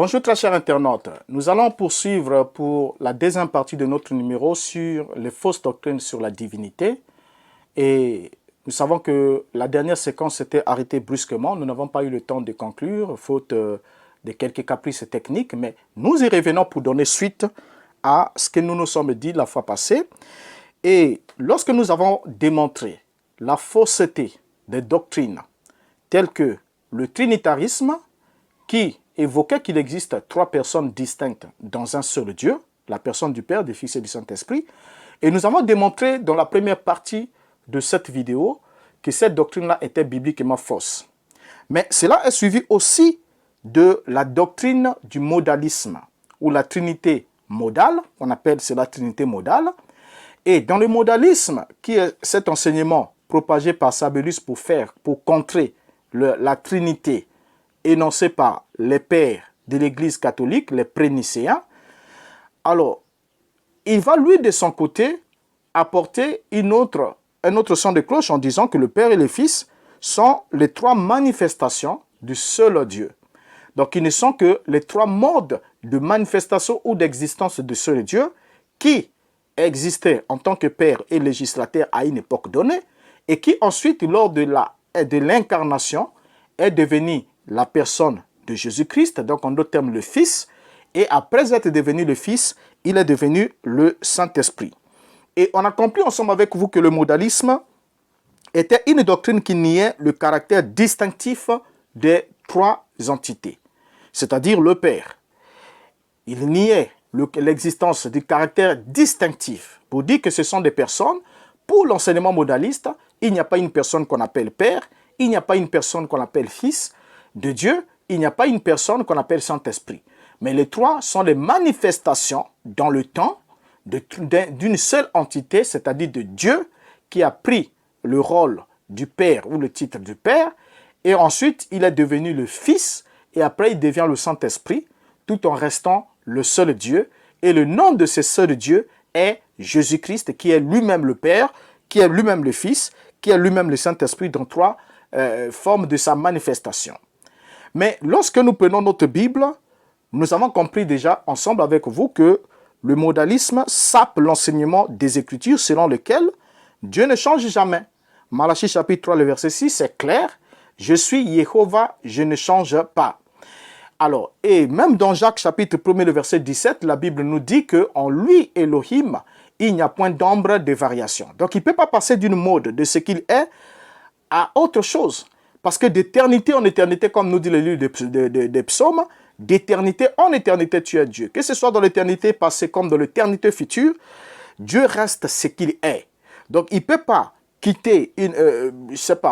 Bonjour très chers internautes, nous allons poursuivre pour la deuxième partie de notre numéro sur les fausses doctrines sur la divinité. Et nous savons que la dernière séquence s'était arrêtée brusquement, nous n'avons pas eu le temps de conclure, faute de quelques caprices techniques, mais nous y revenons pour donner suite à ce que nous nous sommes dit la fois passée. Et lorsque nous avons démontré la fausseté des doctrines telles que le trinitarisme, qui évoquait qu'il existe trois personnes distinctes dans un seul Dieu, la personne du Père, du Fils et du Saint-Esprit. Et nous avons démontré dans la première partie de cette vidéo que cette doctrine-là était bibliquement fausse. Mais cela est suivi aussi de la doctrine du modalisme, ou la trinité modale, on appelle cela trinité modale. Et dans le modalisme, qui est cet enseignement propagé par Sabellius pour contrer la trinité énoncé par les pères de l'Église catholique, les prénicéens, alors, il va lui, de son côté, apporter un autre son de cloche en disant que le Père et le Fils sont les trois manifestations du seul Dieu. Donc, ils ne sont que les trois modes de manifestation ou d'existence du seul Dieu qui existaient en tant que Père et législateur à une époque donnée et qui ensuite, lors de l'incarnation, est devenu la personne de Jésus-Christ, donc en d'autres termes le Fils, et après être devenu le Fils, il est devenu le Saint-Esprit. Et on a compris ensemble avec vous que le modalisme était une doctrine qui niait le caractère distinctif des trois entités, c'est-à-dire le Père. Il niait l'existence du caractère distinctif pour dire que ce sont des personnes. Pour l'enseignement modaliste, il n'y a pas une personne qu'on appelle Père, il n'y a pas une personne qu'on appelle Fils de Dieu, il n'y a pas une personne qu'on appelle Saint-Esprit. Mais les trois sont les manifestations dans le temps d'une seule entité, c'est-à-dire de Dieu, qui a pris le rôle du Père ou le titre du Père, et ensuite il est devenu le Fils, et après il devient le Saint-Esprit, tout en restant le seul Dieu. Et le nom de ce seul Dieu est Jésus-Christ, qui est lui-même le Père, qui est lui-même le Fils, qui est lui-même le Saint-Esprit, dans trois formes de sa manifestation. Mais lorsque nous prenons notre Bible, nous avons compris déjà ensemble avec vous que le modalisme sape l'enseignement des Écritures selon lequel Dieu ne change jamais. Malachie chapitre 3, le verset 6, c'est clair. Je suis Jéhovah, je ne change pas. Alors, et même dans Jacques chapitre 1, le verset 17, la Bible nous dit qu'en lui, Elohim, il n'y a point d'ombre de variation. Donc, il ne peut pas passer d'une mode de ce qu'il est à autre chose. Parce que d'éternité en éternité, comme nous dit le livre des psaumes, d'éternité en éternité, tu es Dieu. Que ce soit dans l'éternité passée comme dans l'éternité future, Dieu reste ce qu'il est. Donc, il ne peut pas quitter,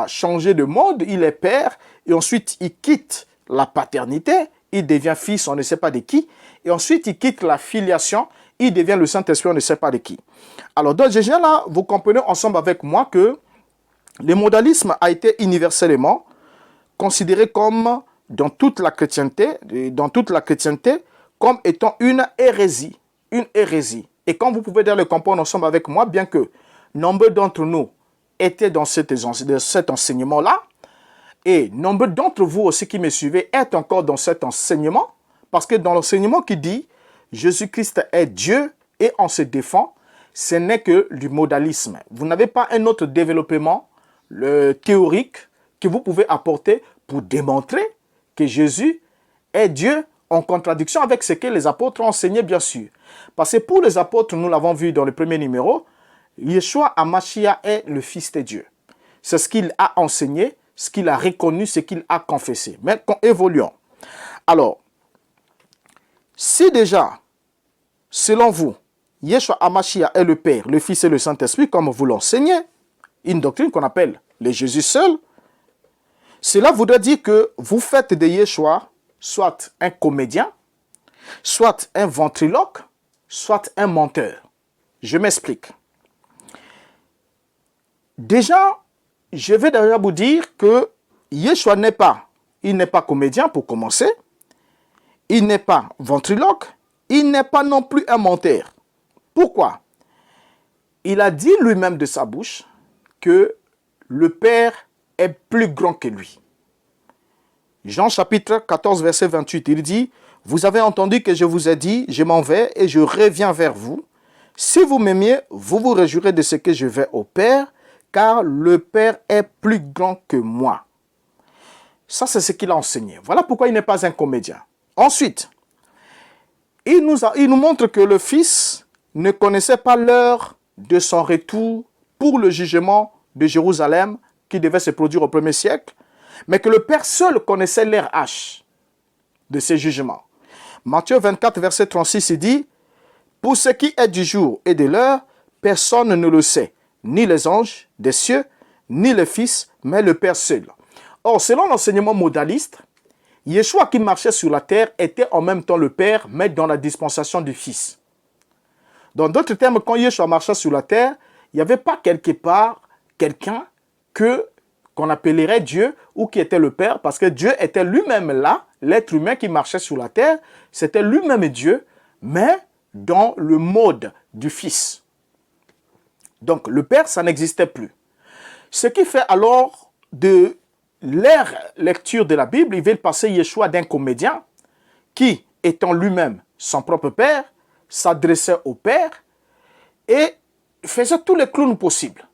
changer de mode. Il est père et ensuite, il quitte la paternité. Il devient fils, on ne sait pas de qui. Et ensuite, il quitte la filiation. Il devient le Saint-Esprit, on ne sait pas de qui. Alors, dans déjà là, vous comprenez ensemble avec moi que le modalisme a été universellement considéré comme, dans toute la chrétienté, comme étant une hérésie. Une hérésie. Et comme vous pouvez le comprendre ensemble avec moi, bien que nombreux d'entre nous étaient dans cet enseignement-là, et nombreux d'entre vous aussi qui me suivez êtes encore dans cet enseignement, parce que dans l'enseignement qui dit Jésus-Christ est Dieu et on se défend, ce n'est que du modalisme. Vous n'avez pas un autre développement théorique que vous pouvez apporter pour démontrer que Jésus est Dieu en contradiction avec ce que les apôtres ont enseigné, bien sûr. Parce que pour les apôtres, nous l'avons vu dans le premier numéro, Yeshua HaMashiach est le Fils de Dieu. C'est ce qu'il a enseigné, ce qu'il a reconnu, ce qu'il a confessé. Mais évoluons. Alors, si déjà, selon vous, Yeshua HaMashiach est le Père, le Fils et le Saint-Esprit, comme vous l'enseignez, une doctrine qu'on appelle le Jésus seul, cela voudrait dire que vous faites de Yeshua soit un comédien, soit un ventriloque, soit un menteur. Je m'explique. Déjà, je vais déjà vous dire que Yeshua n'est pas comédien pour commencer, il n'est pas ventriloque, il n'est pas non plus un menteur. Pourquoi? Il a dit lui-même de sa bouche que le Père est plus grand que lui. Jean chapitre 14, verset 28, il dit, Vous avez entendu que je vous ai dit, je m'en vais et je reviens vers vous. Si vous m'aimiez, vous vous réjouirez de ce que je vais au Père, car le Père est plus grand que moi. Ça, c'est ce qu'il a enseigné. Voilà pourquoi il n'est pas un comédien. Ensuite, il nous montre que le Fils ne connaissait pas l'heure de son retour pour le jugement de Jérusalem qui devait se produire au 1er siècle, mais que le Père seul connaissait l'heure H de ces jugements. Matthieu 24, verset 36, il dit « Pour ce qui est du jour et de l'heure, personne ne le sait, ni les anges des cieux, ni le Fils, mais le Père seul. » Or, selon l'enseignement modaliste, Yeshua qui marchait sur la terre était en même temps le Père, mais dans la dispensation du Fils. Dans d'autres termes, quand Yeshua marchait sur la terre, il n'y avait pas quelque part quelqu'un qu'on appellerait Dieu ou qui était le Père, parce que Dieu était lui-même là, l'être humain qui marchait sur la terre, c'était lui-même Dieu, mais dans le mode du Fils. Donc le Père, ça n'existait plus. Ce qui fait alors de leur lecture de la Bible, ils veulent passer Yeshua d'un comédien qui, étant lui-même son propre Père, s'adressait au Père et faisait tous les clowns possibles.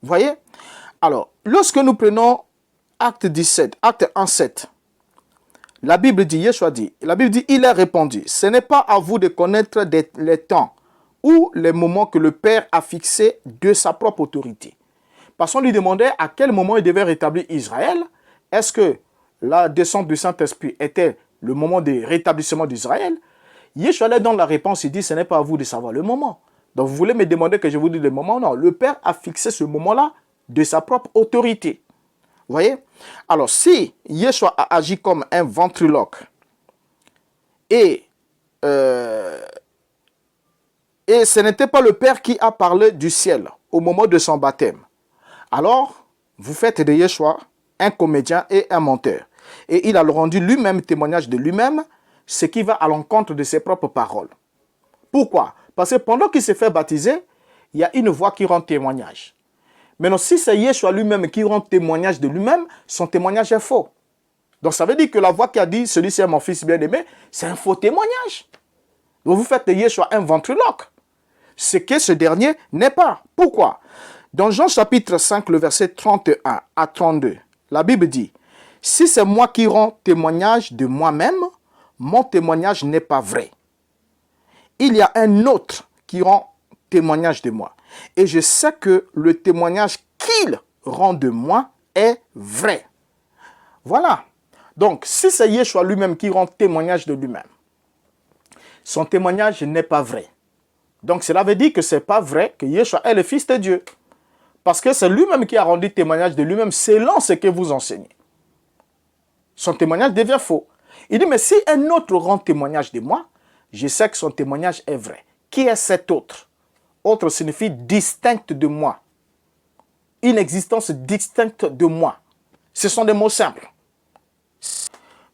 Vous voyez? Alors, lorsque nous prenons acte 17, acte 1,7, la Bible dit, Yeshua dit, la Bible dit, il a répondu, ce n'est pas à vous de connaître les temps ou les moments que le Père a fixés de sa propre autorité. Parce qu'on lui demandait à quel moment il devait rétablir Israël. Est-ce que la descente du Saint-Esprit était le moment de rétablissement d'Israël? Yeshua allait dans la réponse, il dit, ce n'est pas à vous de savoir le moment. Donc vous voulez me demander que je vous dise le moment? Non, le Père a fixé ce moment-là de sa propre autorité. Vous voyez? Alors, si Yeshua a agi comme un ventriloque et ce n'était pas le Père qui a parlé du ciel au moment de son baptême, alors vous faites de Yeshua un comédien et un menteur. Et il a rendu lui-même témoignage de lui-même, ce qui va à l'encontre de ses propres paroles. Pourquoi? Parce que pendant qu'il s'est fait baptiser, il y a une voix qui rend témoignage. Maintenant, si c'est Yeshua lui-même qui rend témoignage de lui-même, son témoignage est faux. Donc, ça veut dire que la voix qui a dit « celui-ci est mon fils bien-aimé », c'est un faux témoignage. Donc, vous faites de Yeshua un ventriloque. Ce que ce dernier n'est pas. Pourquoi? Dans Jean chapitre 5, le verset 31 à 32, la Bible dit « Si c'est moi qui rends témoignage de moi-même, mon témoignage n'est pas vrai. Il y a un autre qui rend témoignage de moi. Et je sais que le témoignage qu'il rend de moi est vrai. » Voilà. Donc, si c'est Yeshua lui-même qui rend témoignage de lui-même, son témoignage n'est pas vrai. Donc, cela veut dire que ce n'est pas vrai que Yeshua est le Fils de Dieu. Parce que c'est lui-même qui a rendu témoignage de lui-même selon ce que vous enseignez. Son témoignage devient faux. Il dit, mais si un autre rend témoignage de moi, je sais que son témoignage est vrai. Qui est cet autre? Autre signifie distinct de moi. Une existence distincte de moi. Ce sont des mots simples.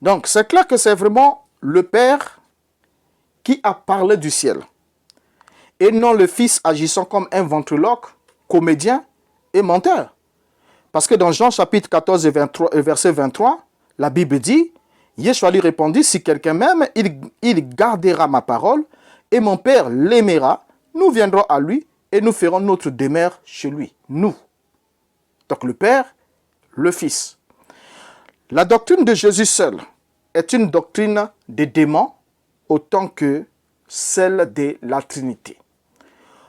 Donc, c'est clair que c'est vraiment le Père qui a parlé du ciel. Et non le Fils agissant comme un ventriloque, comédien et menteur. Parce que dans Jean chapitre 14 et verset 23, la Bible dit, Yeshua lui répondit, si quelqu'un m'aime, il gardera ma parole, et mon Père l'aimera, nous viendrons à lui, et nous ferons notre demeure chez lui. Nous. Donc le Père, le Fils. La doctrine de Jésus seul est une doctrine des démons, autant que celle de la Trinité.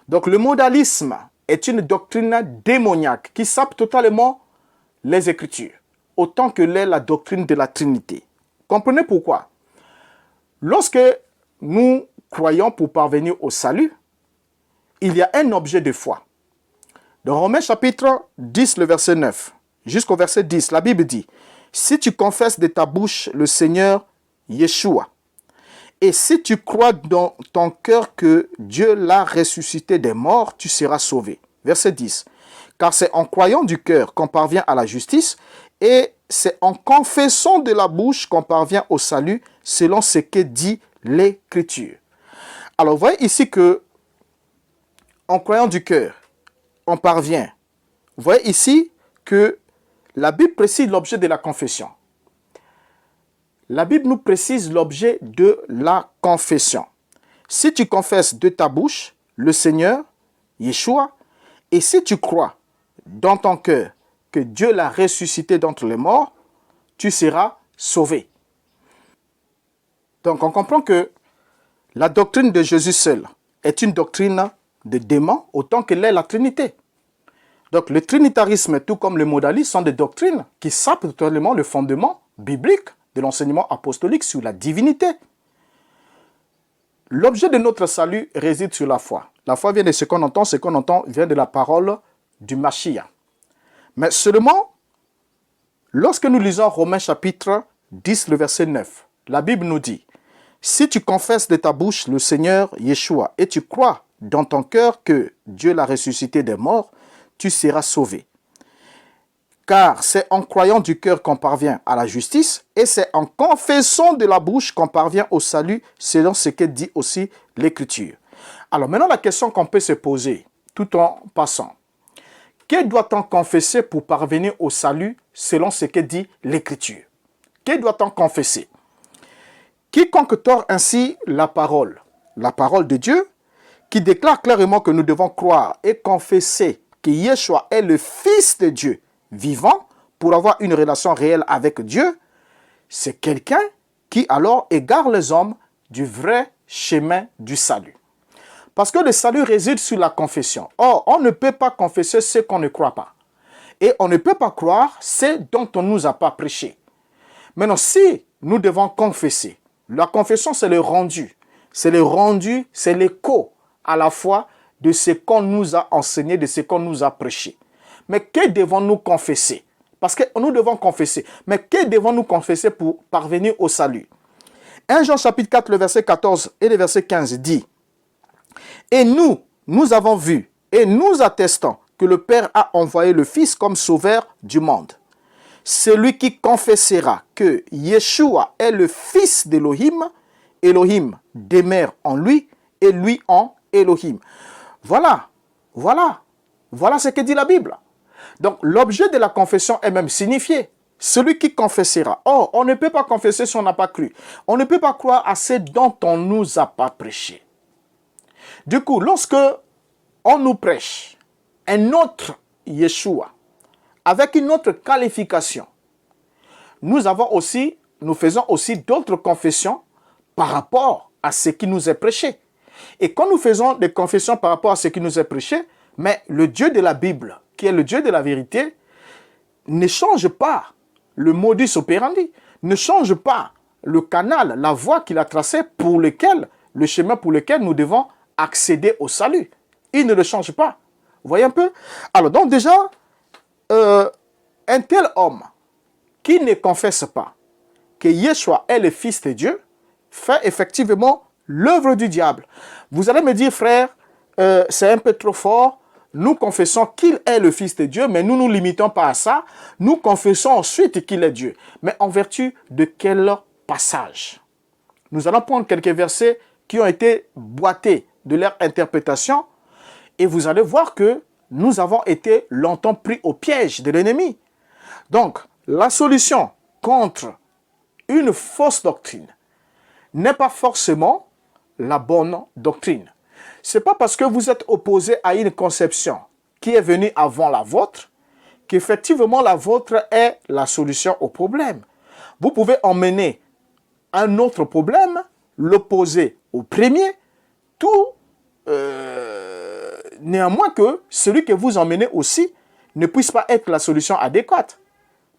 Donc le modalisme est une doctrine démoniaque qui sape totalement les Écritures, autant que l'est la doctrine de la Trinité. Comprenez pourquoi? Lorsque nous croyons pour parvenir au salut, il y a un objet de foi. Dans Romains chapitre 10, le verset 9, jusqu'au verset 10, la Bible dit, « Si tu confesses de ta bouche le Seigneur Yeshua, et si tu crois dans ton cœur que Dieu l'a ressuscité des morts, tu seras sauvé. » Verset 10. « Car c'est en croyant du cœur qu'on parvient à la justice, et c'est en confessant de la bouche qu'on parvient au salut, selon ce que dit l'Écriture. » Alors, vous voyez ici que, en croyant du cœur, on parvient. Vous voyez ici que la Bible précise l'objet de la confession. la Bible nous précise l'objet de la confession. Si tu confesses de ta bouche le Seigneur, Yeshua, et si tu crois dans ton cœur que Dieu l'a ressuscité d'entre les morts, tu seras sauvé. Donc on comprend que la doctrine de Jésus seul est une doctrine de démon autant qu'elle est la Trinité. Donc le trinitarisme tout comme le modalisme sont des doctrines qui sapent totalement le fondement biblique de l'enseignement apostolique sur la divinité. L'objet de notre salut réside sur la foi. La foi vient de ce qu'on entend vient de la parole du Mashiach. Mais seulement, lorsque nous lisons Romains chapitre 10, le verset 9, la Bible nous dit, « Si tu confesses de ta bouche le Seigneur Yeshua et tu crois dans ton cœur que Dieu l'a ressuscité des morts, tu seras sauvé. Car c'est en croyant du cœur qu'on parvient à la justice et c'est en confessant de la bouche qu'on parvient au salut, selon ce que dit aussi l'Écriture. » Alors maintenant, la question qu'on peut se poser tout en passant, que doit-on confesser pour parvenir au salut selon ce que dit l'Écriture? Que doit-on confesser? Quiconque tord ainsi la parole de Dieu, qui déclare clairement que nous devons croire et confesser que Yeshua est le Fils de Dieu vivant pour avoir une relation réelle avec Dieu, c'est quelqu'un qui alors égare les hommes du vrai chemin du salut. Parce que le salut réside sur la confession. Or, on ne peut pas confesser ce qu'on ne croit pas. Et on ne peut pas croire ce dont on ne nous a pas prêché. Maintenant, si nous devons confesser, la confession c'est le rendu. C'est le rendu, c'est l'écho à la fois de ce qu'on nous a enseigné, de ce qu'on nous a prêché. Mais que devons-nous confesser? Parce que nous devons confesser. Mais que devons-nous confesser pour parvenir au salut? 1 Jean chapitre 4, le verset 14 et le verset 15 dit, « Et nous avons vu et nous attestons que le Père a envoyé le Fils comme sauveur du monde. Celui qui confessera que Yeshua est le Fils d'Élohim, Élohim demeure en lui et lui en Élohim. » Voilà ce que dit la Bible. Donc l'objet de la confession est même signifié. Celui qui confessera. Or, on ne peut pas confesser si on n'a pas cru. On ne peut pas croire à ce dont on ne nous a pas prêché. Du coup, lorsque on nous prêche un autre Yeshua, avec une autre qualification, nous faisons aussi d'autres confessions par rapport à ce qui nous est prêché. Et quand nous faisons des confessions par rapport à ce qui nous est prêché, mais le Dieu de la Bible, qui est le Dieu de la vérité, ne change pas le modus operandi, ne change pas le canal, la voie qu'il a tracée pour lequel, le chemin pour lequel nous devons accéder au salut. Il ne le change pas. Vous voyez un peu? Alors donc déjà, un tel homme qui ne confesse pas que Yeshua est le Fils de Dieu, fait effectivement l'œuvre du diable. Vous allez me dire, frère, c'est un peu trop fort. Nous confessons qu'il est le Fils de Dieu, mais nous ne nous limitons pas à ça. Nous confessons ensuite qu'il est Dieu. Mais en vertu de quel passage? Nous allons prendre quelques versets qui ont été boités de leur interprétation et vous allez voir que nous avons été longtemps pris au piège de l'ennemi. Donc, la solution contre une fausse doctrine n'est pas forcément la bonne doctrine. Ce n'est pas parce que vous êtes opposé à une conception qui est venue avant la vôtre qu'effectivement la vôtre est la solution au problème. Vous pouvez emmener un autre problème, l'opposer au premier, tout néanmoins que celui que vous emmenez aussi ne puisse pas être la solution adéquate.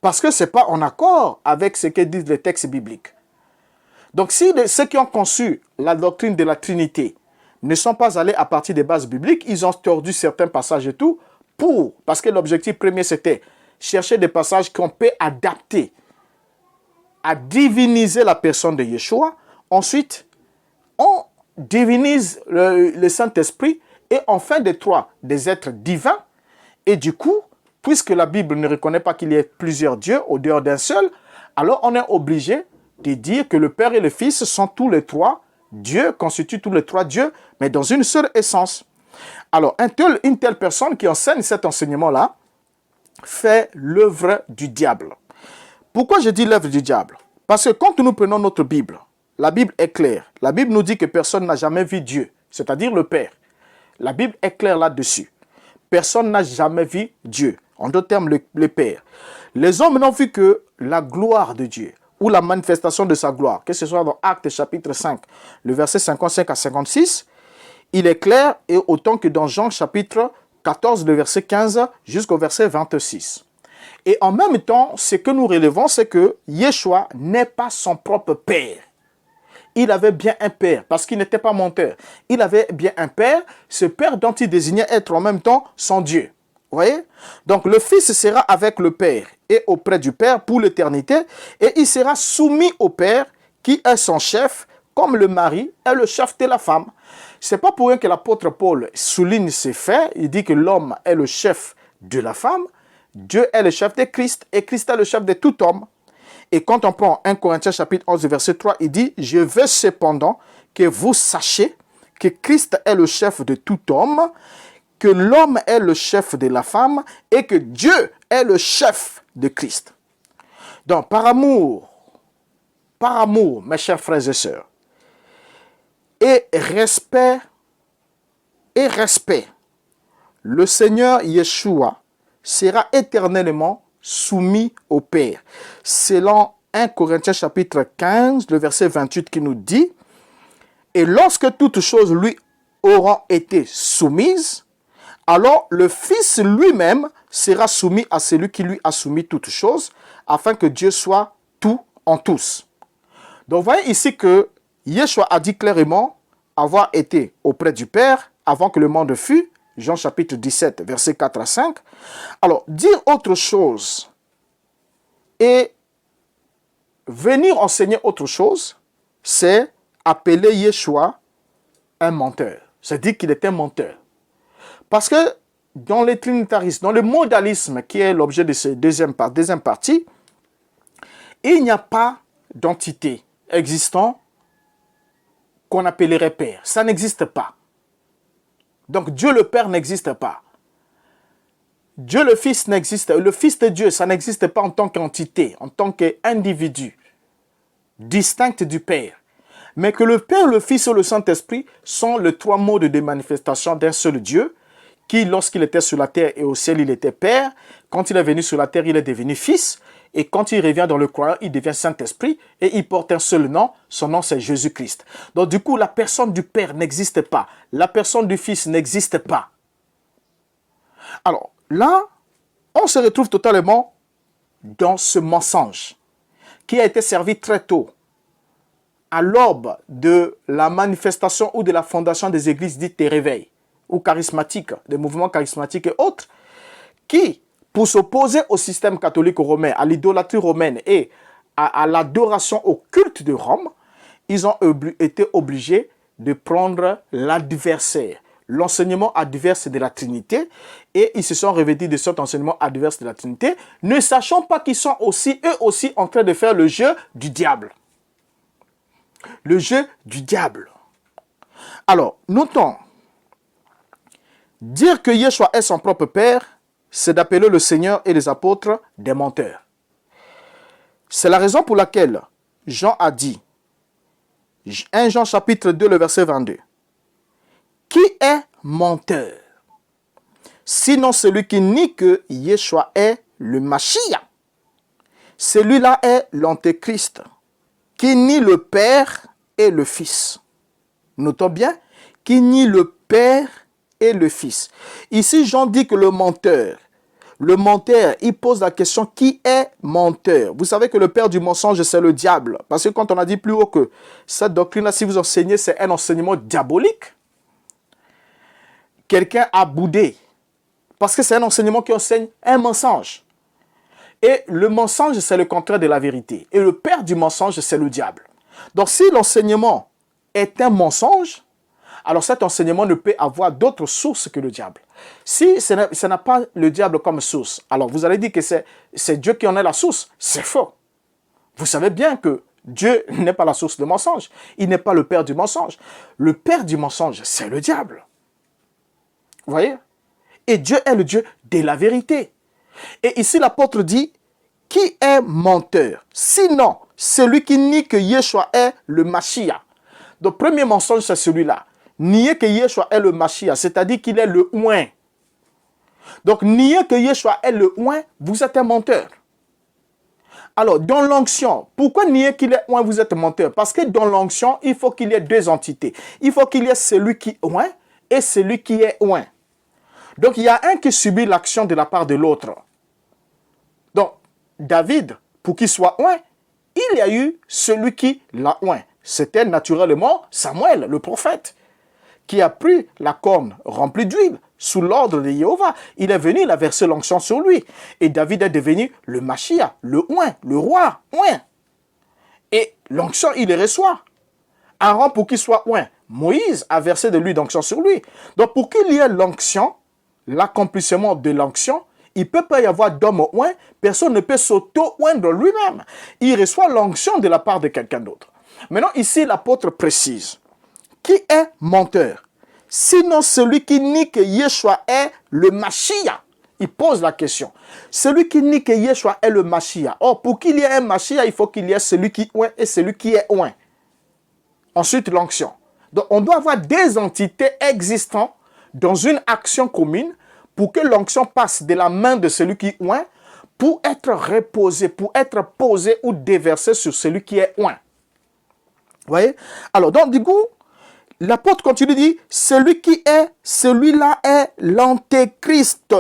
Parce que ce n'est pas en accord avec ce que disent les textes bibliques. Donc si ceux qui ont conçu la doctrine de la Trinité ne sont pas allés à partir des bases bibliques, ils ont tordu certains passages et tout, parce que l'objectif premier c'était chercher des passages qu'on peut adapter à diviniser la personne de Yeshua. Ensuite, on divinise le Saint-Esprit et on fait des trois des êtres divins. Et du coup, puisque la Bible ne reconnaît pas qu'il y ait plusieurs dieux au dehors d'un seul, alors on est obligé de dire que le Père et le Fils sont tous les trois Dieu, constituent tous les trois dieux, mais dans une seule essence. Alors, une telle personne qui enseigne cet enseignement-là fait l'œuvre du diable. Pourquoi je dis l'œuvre du diable? Parce que quand nous prenons notre Bible, la Bible est claire. La Bible nous dit que personne n'a jamais vu Dieu, c'est-à-dire le Père. La Bible est claire là-dessus. Personne n'a jamais vu Dieu. En d'autres termes, le Père. Les hommes n'ont vu que la gloire de Dieu ou la manifestation de sa gloire, que ce soit dans Actes chapitre 5, le verset 55 à 56, il est clair, et autant que dans Jean chapitre 14, le verset 15 jusqu'au verset 26. Et en même temps, ce que nous relevons, c'est que Yeshua n'est pas son propre Père. Il avait bien un Père, parce qu'il n'était pas menteur. Il avait bien un Père, ce Père dont il désignait être en même temps son Dieu. Vous voyez? Donc le Fils sera avec le Père et auprès du Père pour l'éternité, et il sera soumis au Père, qui est son chef, comme le mari est le chef de la femme. Ce n'est pas pour rien que l'apôtre Paul souligne ces faits. Il dit que l'homme est le chef de la femme, Dieu est le chef de Christ, et Christ est le chef de tout homme. Et quand on prend 1 Corinthiens chapitre 11, verset 3, il dit « Je veux cependant que vous sachiez que Christ est le chef de tout homme, que l'homme est le chef de la femme et que Dieu est le chef de Christ. » Donc, par amour, mes chers frères et sœurs, et respect, le Seigneur Yeshua sera éternellement soumis au Père. Selon 1 Corinthiens chapitre 15, le verset 28 qui nous dit « Et lorsque toutes choses lui auront été soumises, alors le Fils lui-même sera soumis à celui qui lui a soumis toutes choses, afin que Dieu soit tout en tous. » Donc vous voyez ici que Yeshua a dit clairement avoir été auprès du Père avant que le monde fût, Jean chapitre 17, versets 4 à 5. Alors, dire autre chose et venir enseigner autre chose, c'est appeler Yeshua un menteur. C'est dire qu'il est un menteur. Parce que dans le trinitarisme, dans le modalisme qui est l'objet de cette deuxième partie, il n'y a pas d'entité existant qu'on appellerait Père. Ça n'existe pas. Donc Dieu le Père n'existe pas. Dieu le Fils n'existe pas. Le Fils de Dieu, ça n'existe pas en tant qu'entité, en tant qu'individu, distinct du Père. Mais que le Père, le Fils et le Saint-Esprit sont les trois modes de manifestation d'un seul Dieu, qui, lorsqu'il était sur la terre et au ciel, il était Père. Quand il est venu sur la terre, il est devenu Fils. Et quand il revient dans le croyant, il devient Saint-Esprit et il porte un seul nom. Son nom, c'est Jésus-Christ. Donc, du coup, la personne du Père n'existe pas. La personne du Fils n'existe pas. Alors, là, on se retrouve totalement dans ce mensonge qui a été servi très tôt, à l'aube de la manifestation ou de la fondation des églises dites des réveils ou charismatiques, des mouvements charismatiques et autres, qui, pour s'opposer au système catholique romain, à l'idolâtrie romaine et à l'adoration au culte de Rome, ils ont été obligés de prendre l'adversaire, l'enseignement adverse de la Trinité, et ils se sont revêtus de cet enseignement adverse de la Trinité, ne sachant pas qu'ils sont aussi, eux aussi, en train de faire le jeu du diable. Le jeu du diable. Alors, notons, dire que Yeshua est son propre Père, c'est d'appeler le Seigneur et les apôtres des menteurs. C'est la raison pour laquelle Jean a dit, 1 Jean chapitre 2, le verset 22, « Qui est menteur? Sinon celui qui nie que Yeshua est le Mashiach. Celui-là est l'Antéchrist, qui nie le Père et le Fils. » Notons bien, qui nie le Père et le Fils. Ici, Jean dit que le menteur, il pose la question, qui est menteur? Vous savez que le père du mensonge, c'est le diable. Parce que quand on a dit plus haut que cette doctrine-là, si vous enseignez, c'est un enseignement diabolique. Quelqu'un a boudé. Parce que c'est un enseignement qui enseigne un mensonge. Et le mensonge, c'est le contraire de la vérité. Et le père du mensonge, c'est le diable. Donc si l'enseignement est un mensonge, alors cet enseignement ne peut avoir d'autre source que le diable. Si ce n'a pas le diable comme source, alors vous allez dire que c'est Dieu qui en est la source. C'est faux. Vous savez bien que Dieu n'est pas la source de mensonge. Il n'est pas le père du mensonge. Le père du mensonge, c'est le diable. Vous voyez? Et Dieu est le Dieu de la vérité. Et ici, l'apôtre dit, qui est menteur? Sinon, celui qui nie que Yeshua est le Mashiach. Donc, premier mensonge, c'est celui-là. Nier que Yeshua est le Mashiach, c'est-à-dire qu'il est le oint. Donc, nier que Yeshua est le oint, vous êtes un menteur. Alors, dans l'onction, pourquoi nier qu'il est oint, vous êtes menteur? Parce que dans l'onction, il faut qu'il y ait deux entités. Il faut qu'il y ait celui qui oint et celui qui est oint. Donc, il y a un qui subit l'action de la part de l'autre. Donc, David, pour qu'il soit oint, il y a eu celui qui l'a oint. C'était naturellement Samuel, le prophète, qui a pris la corne remplie d'huile sous l'ordre de Jéhovah. Il est venu, il a versé l'onction sur lui. Et David est devenu le Mashiach, le oint, le roi, oint. Et l'onction, il les reçoit. Aaron, pour qu'il soit oint, Moïse a versé de l'huile d'onction sur lui. Donc, pour qu'il y ait l'onction, l'accomplissement de l'onction, il ne peut pas y avoir d'homme oint. Personne ne peut s'auto-oindre lui-même. Il reçoit l'onction de la part de quelqu'un d'autre. Maintenant, ici, l'apôtre précise. Qui est menteur? Sinon celui qui nie que Yeshua est le Mashiach. Il pose la question. Celui qui nie que Yeshua est le Mashiach. Or, pour qu'il y ait un Mashiach, il faut qu'il y ait celui qui oint et celui qui est oint. Ensuite, l'onction. Donc, on doit avoir des entités existantes dans une action commune pour que l'onction passe de la main de celui qui oint pour être reposée, pour être posée ou déversée sur celui qui est oint. Vous voyez? Alors, donc, du coup, l'apôtre continue, dit, celui-là est l'antéchrist,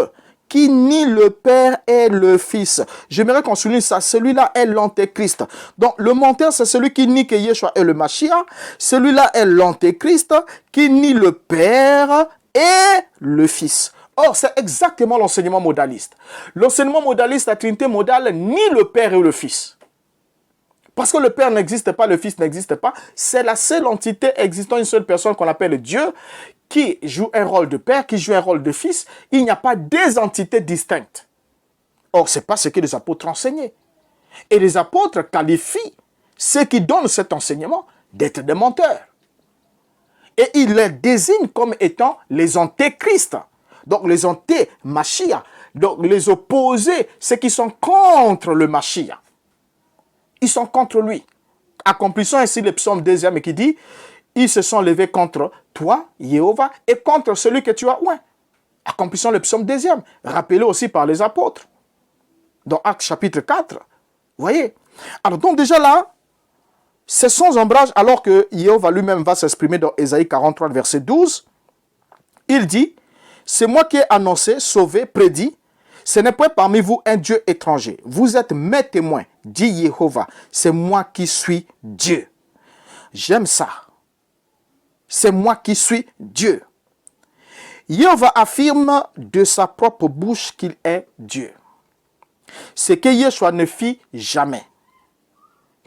qui nie le Père et le Fils. J'aimerais qu'on souligne ça, celui-là est l'antéchrist. Donc, le menteur, c'est celui qui nie que Yeshua est le Mashiach. Celui-là est l'antéchrist, qui nie le Père et le Fils. Or, c'est exactement l'enseignement modaliste. L'enseignement modaliste, la Trinité modale, nie le Père et le Fils. Parce que le Père n'existe pas, le Fils n'existe pas. C'est la seule entité existant, une seule personne qu'on appelle Dieu, qui joue un rôle de Père, qui joue un rôle de Fils. Il n'y a pas des entités distinctes. Or, ce n'est pas ce que les apôtres enseignaient. Et les apôtres qualifient ceux qui donnent cet enseignement d'être des menteurs. Et ils les désignent comme étant les antéchrists. Donc, les anté-Mashiach. Donc, les opposés, ceux qui sont contre le Mashiach. Ils sont contre lui. Accomplissant ainsi le psaume 2e qui dit, ils se sont levés contre toi, Jéhovah, et contre celui que tu as oint. Accomplissant le psaume 2e, rappelé aussi par les apôtres. Dans Actes chapitre 4. Vous voyez? Alors donc déjà là, c'est sans ombrage, alors que Jéhovah lui-même va s'exprimer dans Ésaïe 43, verset 12. Il dit, c'est moi qui ai annoncé, sauvé, prédit, ce n'est point parmi vous un Dieu étranger. Vous êtes mes témoins, dit Jéhovah. C'est moi qui suis Dieu. J'aime ça. C'est moi qui suis Dieu. Jéhovah affirme de sa propre bouche qu'il est Dieu. Ce que Yeshua ne fit jamais.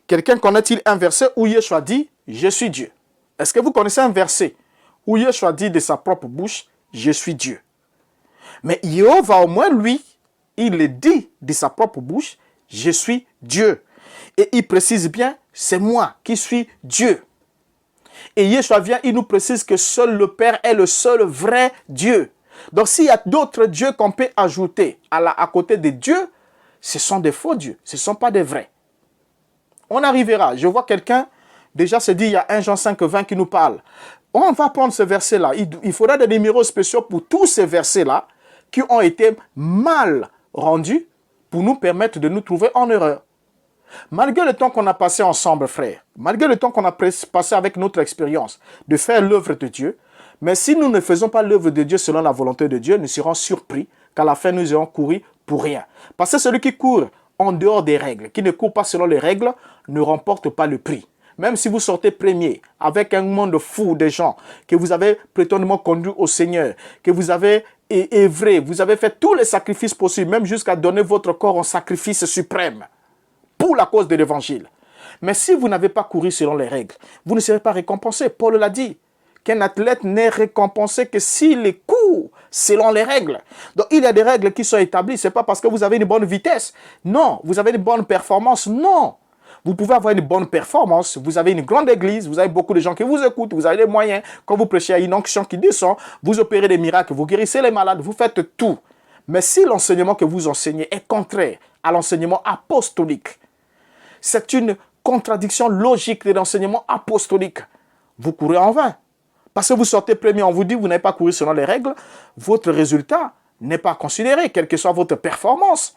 Quelqu'un connaît-il un verset où Yeshua dit « Je suis Dieu » ? Est-ce que vous connaissez un verset où Yeshua dit de sa propre bouche « Je suis Dieu » ? Mais Jéhovah, au moins lui, il le dit de sa propre bouche, je suis Dieu. Et il précise bien, c'est moi qui suis Dieu. Et Yeshua vient, il nous précise que seul le Père est le seul vrai Dieu. Donc s'il y a d'autres dieux qu'on peut ajouter à côté de Dieu, ce sont des faux dieux, ce ne sont pas des vrais. On arrivera, je vois quelqu'un, déjà c'est dit, il y a 1 Jean 5, 20 qui nous parle. On va prendre ce verset-là, il faudra des numéros spéciaux pour tous ces versets-là, qui ont été mal rendus pour nous permettre de nous trouver en erreur. Malgré le temps qu'on a passé ensemble, frères, malgré le temps qu'on a passé avec notre expérience de faire l'œuvre de Dieu, mais si nous ne faisons pas l'œuvre de Dieu selon la volonté de Dieu, nous serons surpris qu'à la fin nous ayons couru pour rien. Parce que celui qui court en dehors des règles, qui ne court pas selon les règles, ne remporte pas le prix. Même si vous sortez premier avec un monde fou de gens que vous avez prétendument conduit au Seigneur, que vous avez œuvré, vous avez fait tous les sacrifices possibles, même jusqu'à donner votre corps en sacrifice suprême pour la cause de l'évangile. Mais si vous n'avez pas couru selon les règles, vous ne serez pas récompensé. Paul l'a dit, qu'un athlète n'est récompensé que s'il court selon les règles. Donc il y a des règles qui sont établies. Ce n'est pas parce que vous avez une bonne vitesse. Non, vous avez une bonne performance. Non. Vous pouvez avoir une bonne performance, vous avez une grande église, vous avez beaucoup de gens qui vous écoutent, vous avez des moyens. Quand vous prêchez à une onction qui descend, vous opérez des miracles, vous guérissez les malades, vous faites tout. Mais si l'enseignement que vous enseignez est contraire à l'enseignement apostolique. C'est une contradiction logique de l'enseignement apostolique. Vous courez en vain. Parce que vous sortez premier, on vous dit que vous n'avez pas couru selon les règles, votre résultat n'est pas considéré, quelle que soit votre performance.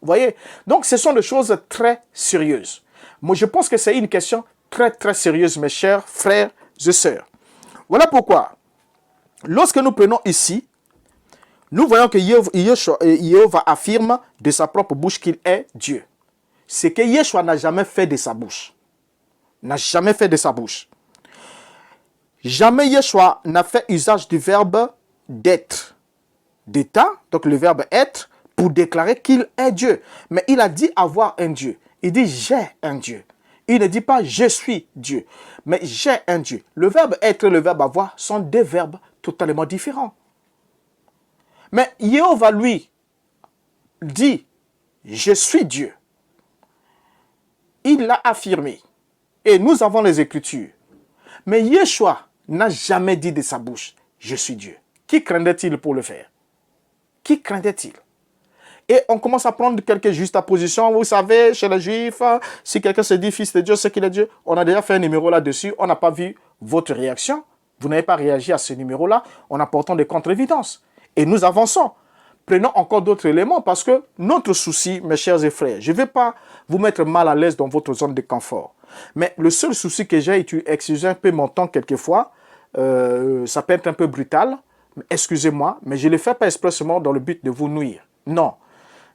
Vous voyez? Donc, ce sont des choses très sérieuses. Moi, je pense que c'est une question très, très sérieuse, mes chers frères et sœurs. Voilà pourquoi, lorsque nous prenons ici, nous voyons que Jéhovah affirme de sa propre bouche qu'il est Dieu. Ce que Yeshua n'a jamais fait de sa bouche. N'a jamais fait de sa bouche. Jamais Yeshua n'a fait usage du verbe d'être. D'état, donc le verbe être, pour déclarer qu'il est Dieu. Mais il a dit avoir un Dieu. Il dit j'ai un Dieu. Il ne dit pas je suis Dieu, mais j'ai un Dieu. Le verbe être et le verbe avoir sont deux verbes totalement différents. Mais Jéhovah, lui, dit je suis Dieu. Il l'a affirmé. Et nous avons les Écritures. Mais Yeshua n'a jamais dit de sa bouche je suis Dieu. Qui craindrait-il pour le faire? Qui craindrait-il? Et on commence à prendre quelques juxtapositions. Vous savez, chez les Juifs, si quelqu'un se dit fils de Dieu, c'est qu'il est Dieu. On a déjà fait un numéro là-dessus. On n'a pas vu votre réaction. Vous n'avez pas réagi à ce numéro-là en apportant des contre-évidences. Et nous avançons. Prenons encore d'autres éléments parce que notre souci, mes chers et frères, je ne vais pas vous mettre mal à l'aise dans votre zone de confort. Mais le seul souci que j'ai, et tu excuses un peu mon temps quelquefois, ça peut être un peu brutal, excusez-moi, mais je ne le fais pas expressément dans le but de vous nuire. Non.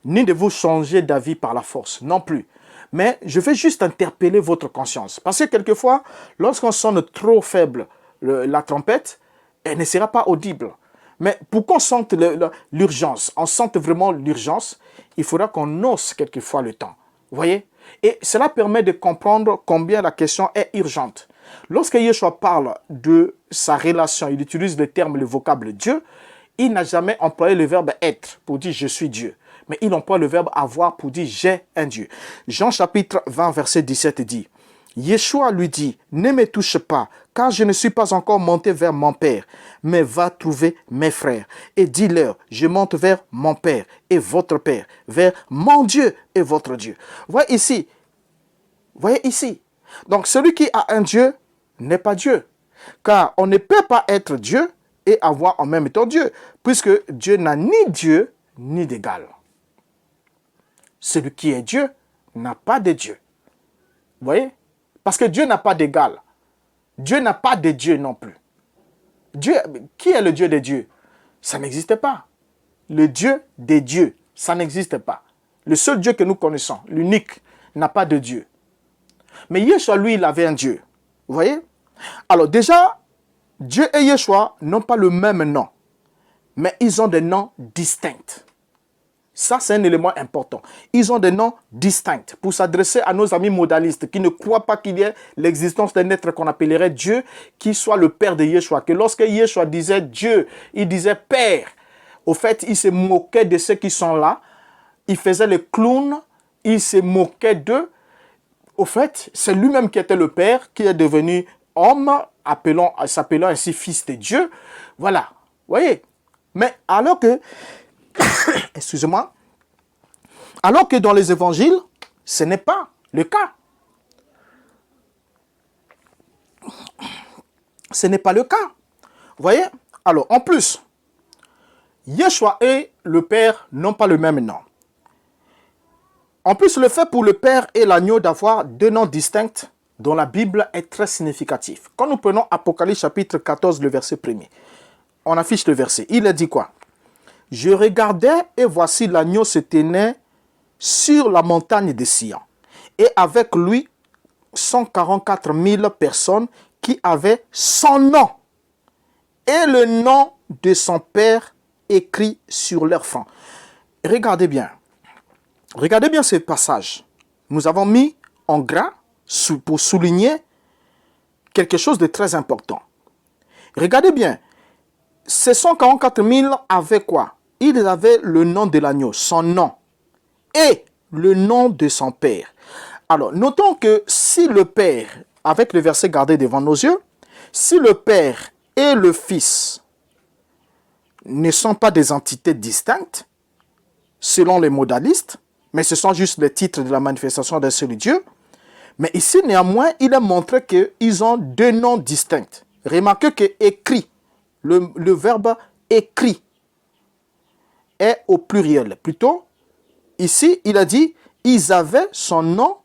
Ni de vous changer d'avis par la force, non plus. Mais je vais juste interpeller votre conscience. Parce que quelquefois, lorsqu'on sonne trop faible la trompette, elle ne sera pas audible. Mais pour qu'on sente l'urgence, on sente vraiment l'urgence, il faudra qu'on ose quelquefois le temps. Vous voyez? Et cela permet de comprendre combien la question est urgente. Lorsque Yeshua parle de sa relation, il utilise le terme, le vocable Dieu, il n'a jamais employé le verbe être pour dire je suis Dieu. Mais il emploie le verbe avoir pour dire j'ai un Dieu. Jean chapitre 20 verset 17 dit, Yeshua lui dit, ne me touche pas, car je ne suis pas encore monté vers mon Père, mais va trouver mes frères. Et dis-leur, je monte vers mon Père et votre Père, vers mon Dieu et votre Dieu. Voyez ici. Donc celui qui a un Dieu n'est pas Dieu. Car on ne peut pas être Dieu et avoir en même temps Dieu, puisque Dieu n'a ni Dieu ni d'égal. Celui qui est Dieu n'a pas de Dieu. Vous voyez? Parce que Dieu n'a pas d'égal. Dieu n'a pas de Dieu non plus. Dieu, qui est le Dieu des dieux? Ça n'existe pas. Le Dieu des dieux, ça n'existe pas. Le seul Dieu que nous connaissons, l'unique, n'a pas de Dieu. Mais Yeshua, lui, il avait un Dieu. Vous voyez? Alors déjà, Dieu et Yeshua n'ont pas le même nom, mais ils ont des noms distincts. Ça, c'est un élément important. Ils ont des noms distincts pour s'adresser à nos amis modalistes qui ne croient pas qu'il y ait l'existence d'un être qu'on appellerait Dieu, qui soit le Père de Yeshua. Que lorsque Yeshua disait Dieu, il disait Père. Au fait, il se moquait de ceux qui sont là. Il faisait le clown. Il se moquait d'eux. Au fait, c'est lui-même qui était le Père, qui est devenu homme, s'appelant ainsi fils de Dieu. Voilà. Vous voyez? Mais alors que excusez-moi. Alors que dans les évangiles, ce n'est pas le cas. Ce n'est pas le cas. Vous voyez? Alors, en plus, Yeshua et le Père n'ont pas le même nom. En plus, le fait pour le Père et l'agneau d'avoir deux noms distincts dans la Bible est très significatif. Quand nous prenons Apocalypse chapitre 14, le verset 1er, on affiche le verset. Il a dit quoi? Je regardais et voici l'agneau se tenait sur la montagne de Sion. Et avec lui, 144 000 personnes qui avaient son nom et le nom de son Père écrit sur leur front. Regardez bien ce passage. Nous avons mis en gras pour souligner quelque chose de très important. Regardez bien. Ces 144 000 avaient quoi? Ils avaient le nom de l'agneau, son nom, et le nom de son Père. Alors, notons que si le Père, avec le verset gardé devant nos yeux, si le Père et le Fils ne sont pas des entités distinctes, selon les modalistes, mais ce sont juste les titres de la manifestation d'un seul Dieu. Mais ici, néanmoins, il est montré qu'ils ont deux noms distincts. Remarquez que écrit, le verbe écrit est au pluriel. Plutôt, ici, il a dit, ils avaient son nom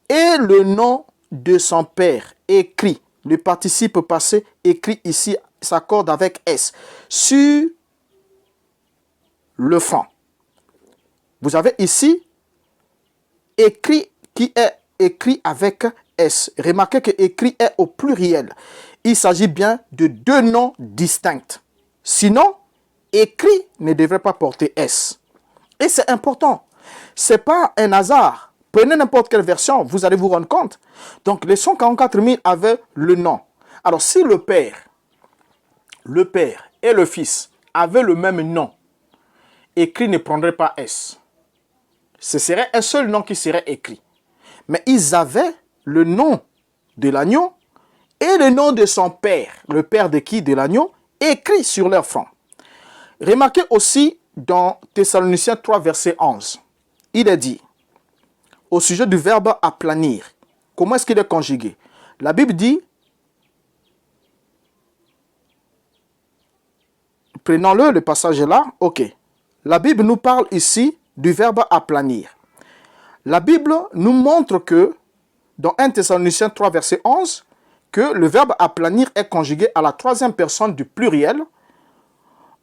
et le nom de son père, écrit. Le participe passé écrit ici s'accorde avec S. Sur le front. Vous avez ici écrit qui est écrit avec S. Remarquez que écrit est au pluriel. Il s'agit bien de deux noms distincts. Sinon, écrit ne devrait pas porter S. Et c'est important. Ce n'est pas un hasard. Prenez n'importe quelle version, vous allez vous rendre compte. Donc, les 144 000 avaient le nom. Alors, si le Père et le Fils avaient le même nom, écrit ne prendrait pas S. Ce serait un seul nom qui serait écrit. Mais ils avaient le nom de l'agneau et le nom de son père, le père de qui? De l'agneau, écrit sur leur front. Remarquez aussi dans Thessaloniciens 3, verset 11. Il est dit, au sujet du verbe aplanir, comment est-ce qu'il est conjugué? La Bible dit, prenons-le, le passage est là, ok. La Bible nous parle ici du verbe aplanir. La Bible nous montre que, dans 1 Thessaloniciens 3, verset 11, que le verbe aplanir est conjugué à la troisième personne du pluriel.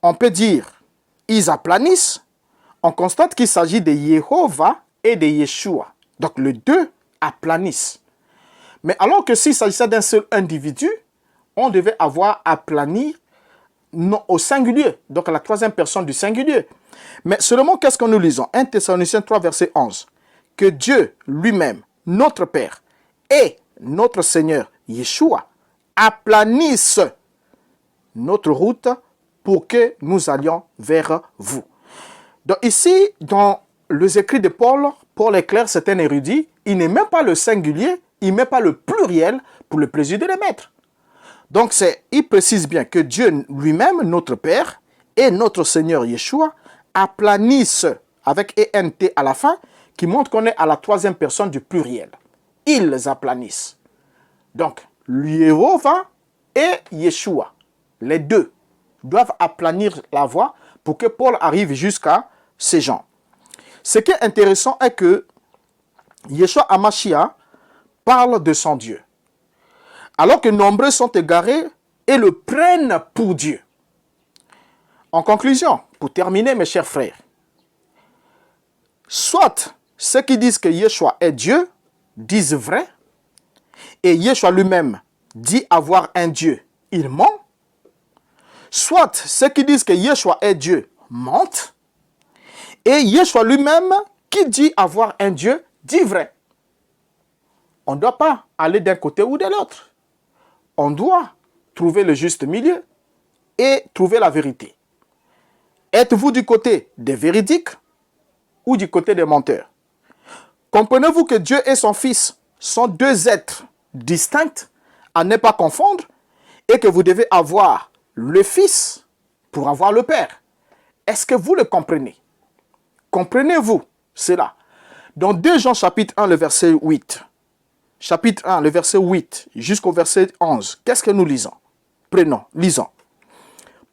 On peut dire, ils aplanissent. On constate qu'il s'agit de Jéhovah et de Yeshua. Donc, les deux aplanissent. Mais alors que s'il s'agissait d'un seul individu, on devait avoir aplanir non, au singulier, donc à la troisième personne du singulier. Mais seulement, qu'est-ce que nous lisons? 1 Thessaloniciens 3, verset 11. Que Dieu lui-même, notre Père et notre Seigneur Yeshua aplanissent notre route pour que nous allions vers vous. Donc ici, dans les écrits de Paul, Paul est clair, c'est un érudit, il ne met pas le singulier, il ne met pas le pluriel pour le plaisir de les mettre. Donc il précise bien que Dieu lui-même, notre Père, et notre Seigneur Yeshua aplanissent, avec ENT à la fin, qui montre qu'on est à la troisième personne du pluriel. Ils aplanissent. Donc, Jéhovah et Yeshua, les deux, doivent aplanir la voie pour que Paul arrive jusqu'à ces gens. Ce qui est intéressant est que Yeshua Hamashiach parle de son Dieu. Alors que nombreux sont égarés et le prennent pour Dieu. En conclusion, pour terminer mes chers frères, soit ceux qui disent que Yeshua est Dieu disent vrai, et Yeshua lui-même dit avoir un Dieu, il ment. Soit ceux qui disent que Yeshua est Dieu mentent, et Yeshua lui-même qui dit avoir un Dieu dit vrai. On ne doit pas aller d'un côté ou de l'autre. On doit trouver le juste milieu et trouver la vérité. Êtes-vous du côté des véridiques ou du côté des menteurs? Comprenez-vous que Dieu et son Fils sont deux êtres distincts à ne pas confondre et que vous devez avoir le Fils pour avoir le Père? Est-ce que vous le comprenez? Comprenez-vous cela? Dans 2 Jean chapitre 1, le verset 8, chapitre 1, le verset 8 jusqu'au verset 11, qu'est-ce que nous lisons? Lisons.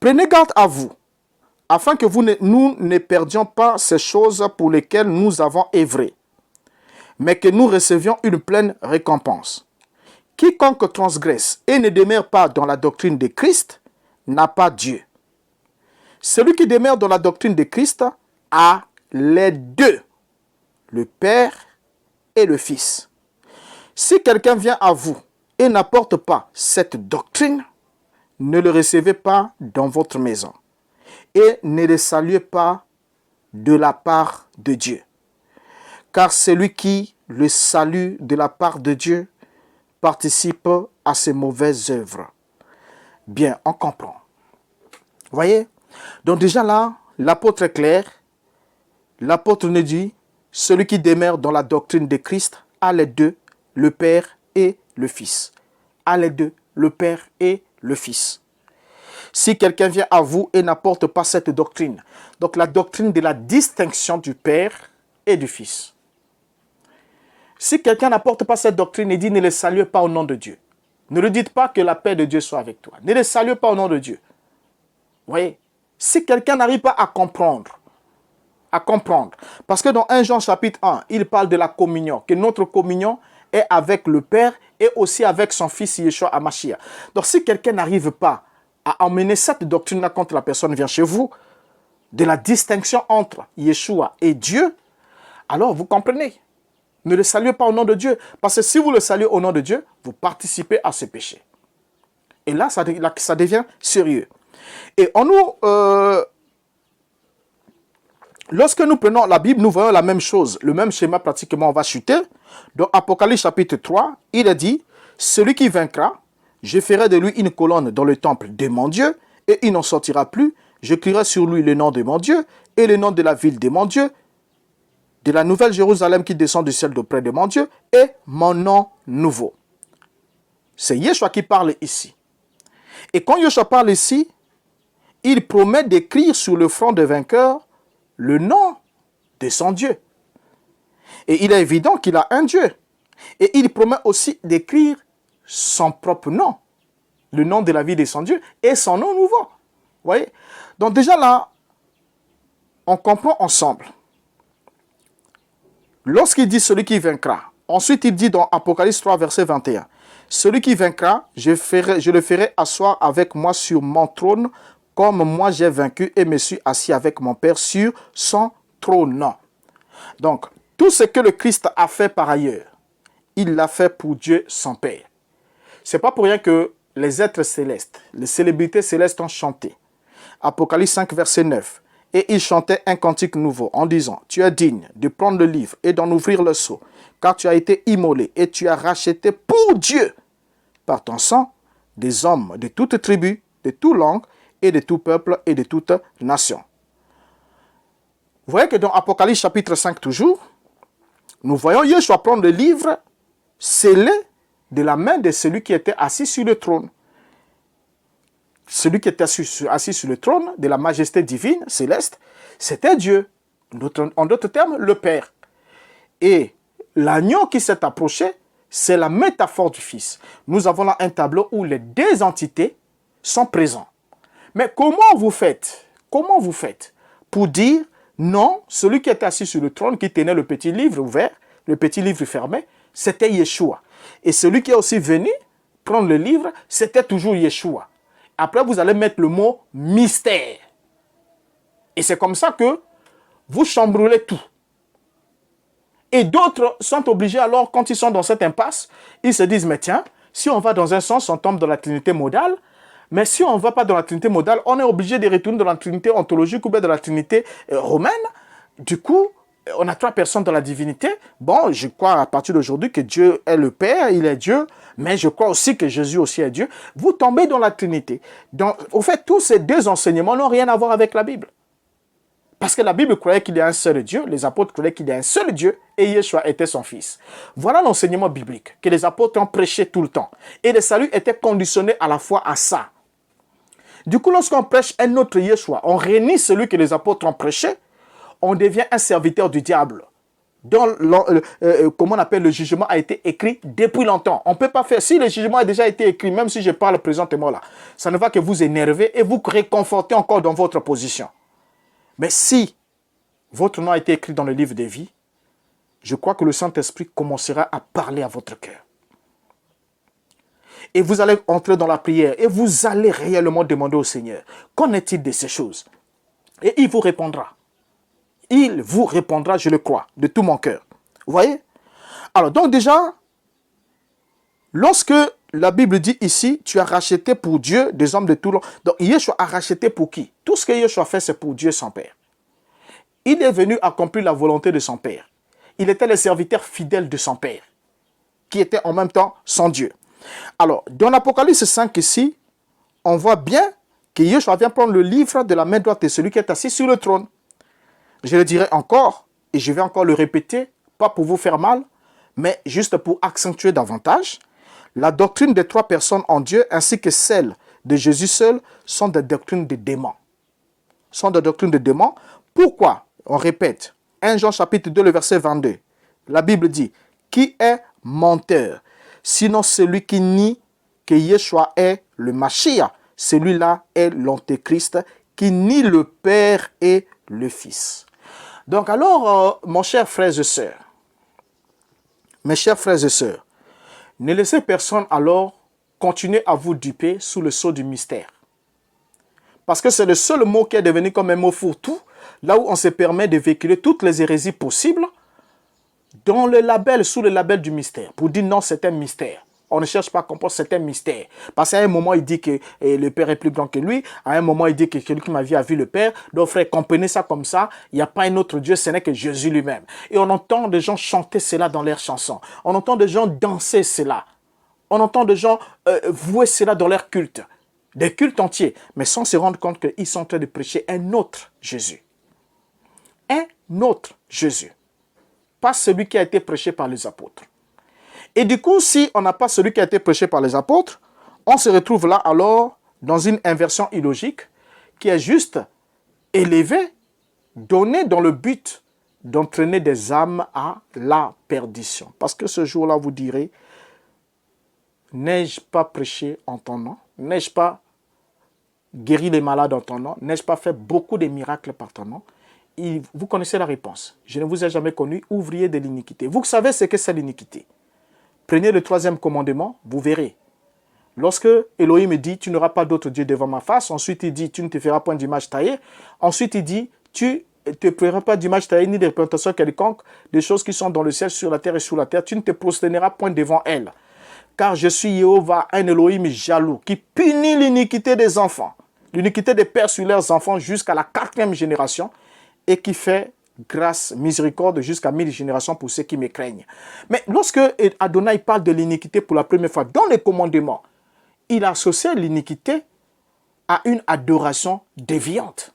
Prenez garde à vous, afin que nous ne perdions pas ces choses pour lesquelles nous avons œuvré, mais que nous recevions une pleine récompense. Quiconque transgresse et ne demeure pas dans la doctrine de Christ n'a pas Dieu. Celui qui demeure dans la doctrine de Christ a les deux, le Père et le Fils. Si quelqu'un vient à vous et n'apporte pas cette doctrine, ne le recevez pas dans votre maison et ne le saluez pas de la part de Dieu. Car celui qui le salue de la part de Dieu participe à ses mauvaises œuvres. Bien, on comprend. Voyez? Donc déjà là, l'apôtre est clair. L'apôtre nous dit, celui qui demeure dans la doctrine de Christ a les deux, le Père et le Fils. A les deux, le Père et le Fils. Si quelqu'un vient à vous et n'apporte pas cette doctrine, donc la doctrine de la distinction du Père et du Fils. Si quelqu'un n'apporte pas cette doctrine et dit ne le saluez pas au nom de Dieu, ne le dites pas que la paix de Dieu soit avec toi. Ne le saluez pas au nom de Dieu. Vous voyez, si quelqu'un n'arrive pas à comprendre, parce que dans 1 Jean chapitre 1, il parle de la communion, que notre communion est avec le Père et aussi avec son Fils Yeshua HaMashiach. Donc si quelqu'un n'arrive pas à emmener cette doctrine-là quand la personne vient chez vous, de la distinction entre Yeshua et Dieu, alors vous comprenez. Ne le saluez pas au nom de Dieu, parce que si vous le saluez au nom de Dieu, vous participez à ce péché. Et là, ça devient sérieux. Et lorsque nous prenons la Bible, nous voyons la même chose, le même schéma pratiquement, on va chuter. Dans Apocalypse chapitre 3, il est dit, « Celui qui vaincra, je ferai de lui une colonne dans le temple de mon Dieu, et il n'en sortira plus. J'écrirai sur lui le nom de mon Dieu, et le nom de la ville de mon Dieu, de la nouvelle Jérusalem qui descend du ciel d'auprès de mon Dieu, et mon nom nouveau. » C'est Yeshua qui parle ici. Et quand Yeshua parle ici, il promet d'écrire sur le front des vainqueurs le nom de son Dieu. Et il est évident qu'il a un Dieu. Et il promet aussi d'écrire son propre nom, le nom de la vie de son Dieu et son nom nouveau. Vous voyez? Donc déjà là, on comprend ensemble. Lorsqu'il dit celui qui vaincra, ensuite il dit dans Apocalypse 3, verset 21, celui qui vaincra, je le ferai asseoir avec moi sur mon trône, comme moi j'ai vaincu et me suis assis avec mon Père sur son trône. Donc, tout ce que le Christ a fait par ailleurs, il l'a fait pour Dieu son Père. Ce n'est pas pour rien que les êtres célestes, les célébrités célestes ont chanté. Apocalypse 5, verset 9. Et ils chantaient un cantique nouveau en disant, « Tu es digne de prendre le livre et d'en ouvrir le sceau, car tu as été immolé et tu as racheté pour Dieu, par ton sang, des hommes de toute tribu, de toute langue et de tout peuple et de toute nation. » Vous voyez que dans Apocalypse chapitre 5 toujours, nous voyons Yeshua prendre le livre scellé de la main de celui qui était assis sur le trône. Celui qui était assis sur le trône de la majesté divine, céleste, c'était Dieu. En d'autres termes, le Père. Et l'agneau qui s'est approché, c'est la métaphore du Fils. Nous avons là un tableau où les deux entités sont présentes. Mais comment vous faites pour dire non, celui qui était assis sur le trône, qui tenait le petit livre ouvert, le petit livre fermé, c'était Yeshua. Et celui qui est aussi venu prendre le livre, c'était toujours Yeshua. Après, vous allez mettre le mot mystère. Et c'est comme ça que vous chamboulez tout. Et d'autres sont obligés alors, quand ils sont dans cette impasse, ils se disent, mais tiens, si on va dans un sens, on tombe dans la trinité modale. Mais si on ne va pas dans la trinité modale, on est obligé de retourner dans la trinité ontologique ou bien dans la trinité romaine. Du coup, on a trois personnes dans la divinité. Bon, je crois à partir d'aujourd'hui que Dieu est le Père, il est Dieu, mais je crois aussi que Jésus aussi est Dieu. Vous tombez dans la Trinité. Donc, au fait, tous ces deux enseignements n'ont rien à voir avec la Bible. Parce que la Bible croyait qu'il y a un seul Dieu, les apôtres croyaient qu'il y a un seul Dieu, et Yeshua était son Fils. Voilà l'enseignement biblique que les apôtres ont prêché tout le temps. Et le salut était conditionné à la fois à ça. Du coup, lorsqu'on prêche un autre Yeshua, on réunit celui que les apôtres ont prêché, on devient un serviteur du diable. Comment on appelle, le jugement a été écrit depuis longtemps. On ne peut pas faire, si le jugement a déjà été écrit, même si je parle présentement là, ça ne va que vous énerver et vous réconforter encore dans votre position. Mais si votre nom a été écrit dans le livre des vies, je crois que le Saint-Esprit commencera à parler à votre cœur. Et vous allez entrer dans la prière et vous allez réellement demander au Seigneur, qu'en est-il de ces choses? Et il vous répondra. Il vous répondra, je le crois, de tout mon cœur. Vous voyez? Alors, donc déjà, lorsque la Bible dit ici, tu as racheté pour Dieu des hommes de tout le monde. Donc, Yeshua a racheté pour qui? Tout ce que Yeshua fait, c'est pour Dieu, son Père. Il est venu accomplir la volonté de son Père. Il était le serviteur fidèle de son Père, qui était en même temps son Dieu. Alors, dans l'Apocalypse 5 ici, on voit bien que Yeshua vient prendre le livre de la main droite de celui qui est assis sur le trône. Je le dirai encore, et je vais encore le répéter, pas pour vous faire mal, mais juste pour accentuer davantage. La doctrine des trois personnes en Dieu, ainsi que celle de Jésus seul, sont des doctrines de démons. Sont des doctrines de démons. Pourquoi? On répète. 1 Jean chapitre 2, le verset 22. La Bible dit, qui est menteur? Sinon celui qui nie que Yeshua est le Mashiach. Celui-là est l'Antéchrist qui nie le Père et le Fils. Donc alors, mon cher frères et sœurs, mes chers frères et sœurs, ne laissez personne alors continuer à vous duper sous le sceau du mystère. Parce que c'est le seul mot qui est devenu comme un mot fourre-tout, là où on se permet de véhiculer toutes les hérésies possibles dans le label, sous le label du mystère. Pour dire non, c'est un mystère. On ne cherche pas à comprendre, c'est un mystère. Parce qu'à un moment, il dit que le Père est plus grand que lui. À un moment, il dit que celui qui m'a vu a vu le Père. Donc, frère, comprenez ça comme ça. Il n'y a pas un autre Dieu, ce n'est que Jésus lui-même. Et on entend des gens chanter cela dans leurs chansons. On entend des gens danser cela. On entend des gens vouer cela dans leur culte. Des cultes entiers. Mais sans se rendre compte qu'ils sont en train de prêcher un autre Jésus. Un autre Jésus. Pas celui qui a été prêché par les apôtres. Et du coup, si on n'a pas celui qui a été prêché par les apôtres, on se retrouve là alors dans une inversion illogique qui est juste élevée, donnée dans le but d'entraîner des âmes à la perdition. Parce que ce jour-là, vous direz, n'ai-je pas prêché en ton nom? N'ai-je pas guéri les malades en ton nom? N'ai-je pas fait beaucoup de miracles par ton nom? Et vous connaissez la réponse. Je ne vous ai jamais connu ouvrier de l'iniquité. Vous savez ce que c'est l'iniquité. Prenez le 3e commandement, vous verrez. Lorsque Elohim dit, tu n'auras pas d'autre Dieu devant ma face. Ensuite, il dit, tu ne te feras point d'image taillée. Ensuite, il dit, tu ne te feras pas d'image taillée ni de représentation quelconque des choses qui sont dans le ciel, sur la terre et sous la terre. Tu ne te prosterneras point devant elles. Car je suis Jéhovah, un Elohim jaloux, qui punit l'iniquité des enfants, l'iniquité des pères sur leurs enfants jusqu'à la 4e génération, et qui fait grâce, miséricorde jusqu'à 1000 générations pour ceux qui me craignent. Mais lorsque Adonai parle de l'iniquité pour la première fois dans les commandements, il associe l'iniquité à une adoration déviante.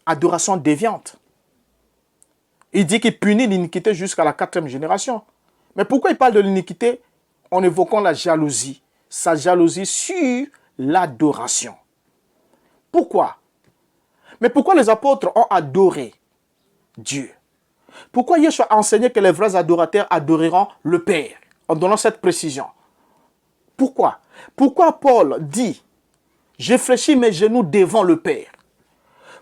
Adoration déviante. Il dit qu'il punit l'iniquité jusqu'à la 4e génération. Mais pourquoi il parle de l'iniquité en évoquant la jalousie? Sa jalousie sur l'adoration. Pourquoi? Mais pourquoi les apôtres ont adoré Dieu? Pourquoi Yeshua a enseigné que les vrais adorateurs adoreront le Père en donnant cette précision? Pourquoi? Pourquoi Paul dit « Je fléchis mes genoux devant le Père ».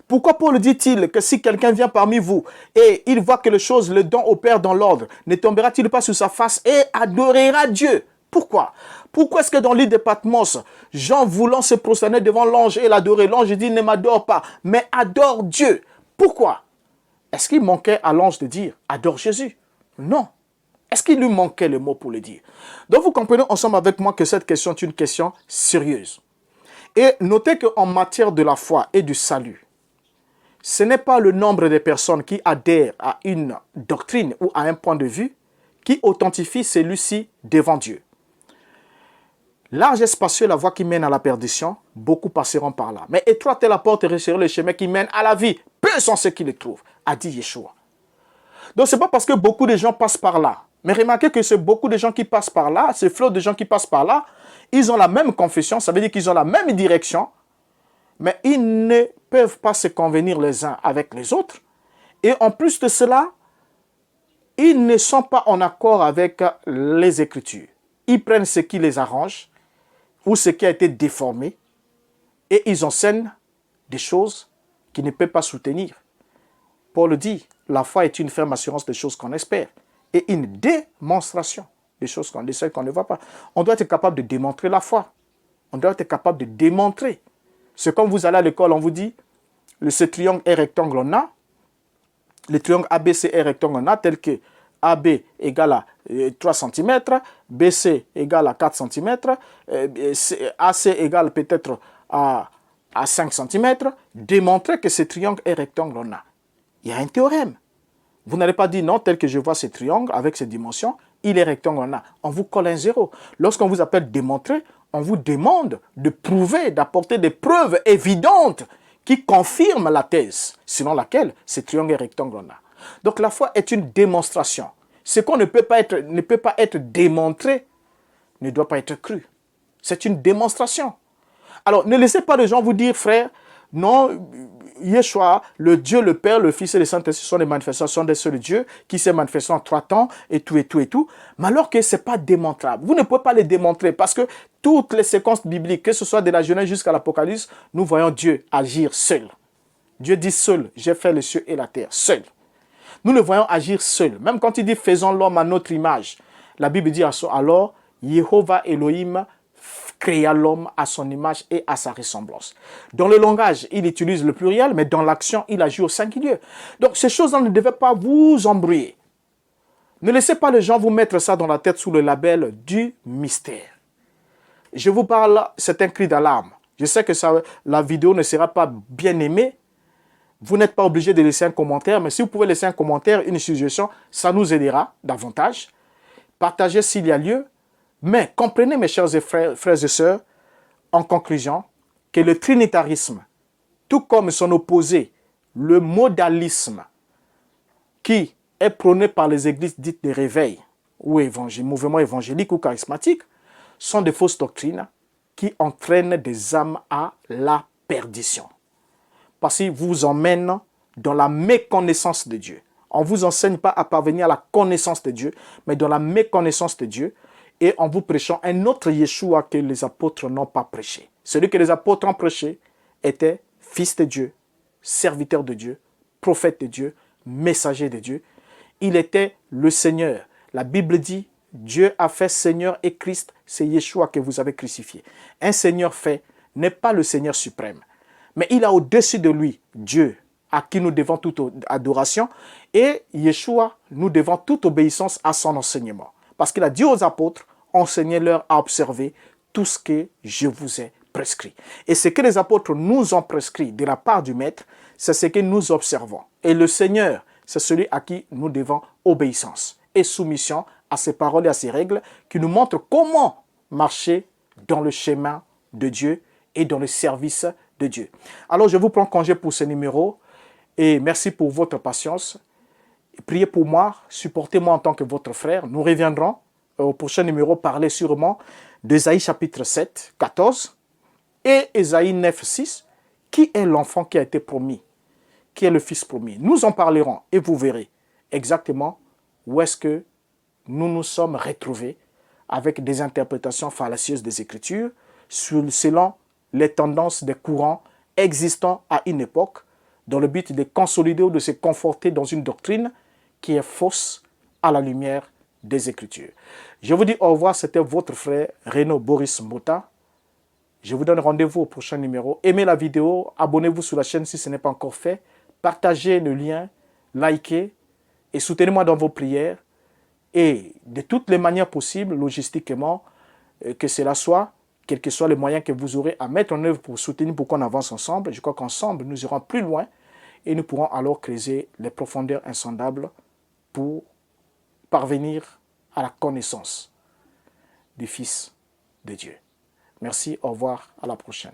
Pourquoi Paul dit-il que si quelqu'un vient parmi vous et il voit que les choses, le don au Père dans l'ordre, ne tombera-t-il pas sur sa face et adorera Dieu? Pourquoi? Pourquoi est-ce que dans l'île de Patmos, Jean voulant se prosterner devant l'ange et l'adorer, l'ange dit ne m'adore pas, mais adore Dieu. Pourquoi? Est-ce qu'il manquait à l'ange de dire adore Jésus? Non. Est-ce qu'il lui manquait le mot pour le dire? Donc vous comprenez ensemble avec moi que cette question est une question sérieuse. Et notez qu'en matière de la foi et du salut, ce n'est pas le nombre de personnes qui adhèrent à une doctrine ou à un point de vue qui authentifie celui-ci devant Dieu. Large et spacieux la voie qui mène à la perdition, beaucoup passeront par là. Mais étroite est la porte et resserré le chemin qui mène à la vie. Peu sont ceux qui le trouvent, a dit Yeshua. Donc ce n'est pas parce que beaucoup de gens passent par là. Mais remarquez que c'est beaucoup de gens qui passent par là, ce flot de gens qui passent par là, ils ont la même confession, ça veut dire qu'ils ont la même direction, mais ils ne peuvent pas se convenir les uns avec les autres. Et en plus de cela, ils ne sont pas en accord avec les Écritures. Ils prennent ce qui les arrange ou ce qui a été déformé et ils enseignent des choses qu'ils ne peuvent pas soutenir. Paul dit, la foi est une ferme assurance des choses qu'on espère et une démonstration des choses qu'on ne voit pas. On doit être capable de démontrer la foi. On doit être capable de démontrer. C'est comme vous allez à l'école, on vous dit, ce triangle est rectangle, on a. Le triangle ABC est rectangle, on a, tel que AB égale à 3 cm, BC égale à 4 cm, AC égale peut-être à 5 cm. Démontrer que ce triangle est rectangle, on a. Il y a un théorème. Vous n'allez pas dire non, tel que je vois ce triangle avec ces dimensions, il est rectangle, on a. On vous colle un 0. Lorsqu'on vous appelle démontrer, on vous demande de prouver, d'apporter des preuves évidentes qui confirment la thèse selon laquelle ce triangle est rectangle, on a. Donc la foi est une démonstration. Ce qu'on ne peut pas être démontré ne doit pas être cru. C'est une démonstration. Alors ne laissez pas les gens vous dire, frère, non, Yeshua, le Dieu, le Père, le Fils et le Saint-Esprit sont des manifestations d'un seul Dieu qui s'est manifesté en 3 temps et tout et tout et tout. Mais alors que ce n'est pas démontrable. Vous ne pouvez pas les démontrer parce que toutes les séquences bibliques, que ce soit de la Genèse jusqu'à l'Apocalypse, nous voyons Dieu agir seul. Dieu dit seul, j'ai fait les cieux et la terre, seul. Nous le voyons agir seul. Même quand il dit faisons l'homme à notre image, la Bible dit alors, Jéhovah Elohim créa l'homme à son image et à sa ressemblance. Dans le langage, il utilise le pluriel, mais dans l'action, il agit au singulier. Donc ces choses-là ne devaient pas vous embrouiller. Ne laissez pas les gens vous mettre ça dans la tête sous le label du mystère. Je vous parle, c'est un cri d'alarme. Je sais que la vidéo ne sera pas bien aimée. Vous n'êtes pas obligé de laisser un commentaire, mais si vous pouvez laisser un commentaire, une suggestion, ça nous aidera davantage. Partagez s'il y a lieu. Mais comprenez, mes chers frères et sœurs, en conclusion, que le trinitarisme, tout comme son opposé, le modalisme, qui est prôné par les églises dites de réveil, ou mouvements évangéliques ou charismatiques, sont des fausses doctrines qui entraînent des âmes à la perdition. Parce qu'ils vous emmènent dans la méconnaissance de Dieu. On ne vous enseigne pas à parvenir à la connaissance de Dieu, mais dans la méconnaissance de Dieu, et en vous prêchant un autre Yeshua que les apôtres n'ont pas prêché. Celui que les apôtres ont prêché était fils de Dieu, serviteur de Dieu, prophète de Dieu, messager de Dieu. Il était le Seigneur. La Bible dit, Dieu a fait Seigneur et Christ, c'est Yeshua que vous avez crucifié. Un Seigneur fait n'est pas le Seigneur suprême, mais il a au-dessus de lui Dieu, à qui nous devons toute adoration, et Yeshua, nous devons toute obéissance à son enseignement. Parce qu'il a dit aux apôtres, enseignez-leur à observer tout ce que je vous ai prescrit. Et ce que les apôtres nous ont prescrit de la part du Maître, c'est ce que nous observons. Et le Seigneur, c'est celui à qui nous devons obéissance et soumission à ses paroles et à ses règles qui nous montrent comment marcher dans le chemin de Dieu et dans le service de Dieu. Alors, je vous prends congé pour ce numéro et merci pour votre patience. Priez pour moi, supportez-moi en tant que votre frère. Nous reviendrons au prochain numéro parler sûrement d'Ésaïe chapitre 7, 14 et Ésaïe 9, 6. Qui est l'enfant qui a été promis? Qui est le fils promis? Nous en parlerons et vous verrez exactement où est-ce que nous nous sommes retrouvés avec des interprétations fallacieuses des Écritures selon les tendances des courants existants à une époque dans le but de consolider ou de se conforter dans une doctrine qui est fausse à la lumière des Écritures. Je vous dis au revoir, c'était votre frère Renaud Boris Mbota. Je vous donne rendez-vous au prochain numéro. Aimez la vidéo, abonnez-vous sur la chaîne si ce n'est pas encore fait. Partagez le lien, likez et soutenez-moi dans vos prières. Et de toutes les manières possibles, logistiquement, que cela soit, quels que soient les moyens que vous aurez à mettre en œuvre pour soutenir, pour qu'on avance ensemble. Je crois qu'ensemble, nous irons plus loin et nous pourrons alors creuser les profondeurs insondables pour parvenir à la connaissance du Fils de Dieu. Merci, au revoir, à la prochaine.